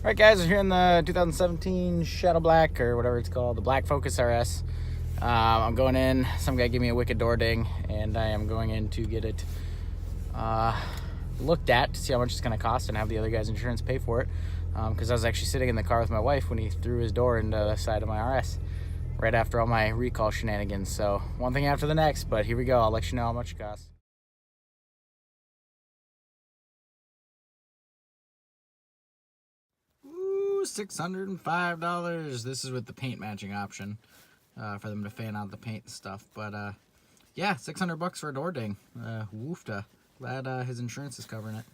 Alright guys, we're here in the 2017 Shadow Black, or whatever it's called, the Black Focus RS. I'm going in, some guy gave me a wicked door ding, and I am going in to get it looked at to see how much it's going to cost and have the other guy's insurance pay for it. Because I was actually sitting in the car with my wife when he threw his door into the side of my RS right after all my recall shenanigans. So one thing after the next, but here we go. I'll let you know how much it costs. Ooh, $605. This is with the paint matching option for them to fan out the paint and stuff. But yeah, $600 for a door ding. Woofta. Glad his insurance is covering it.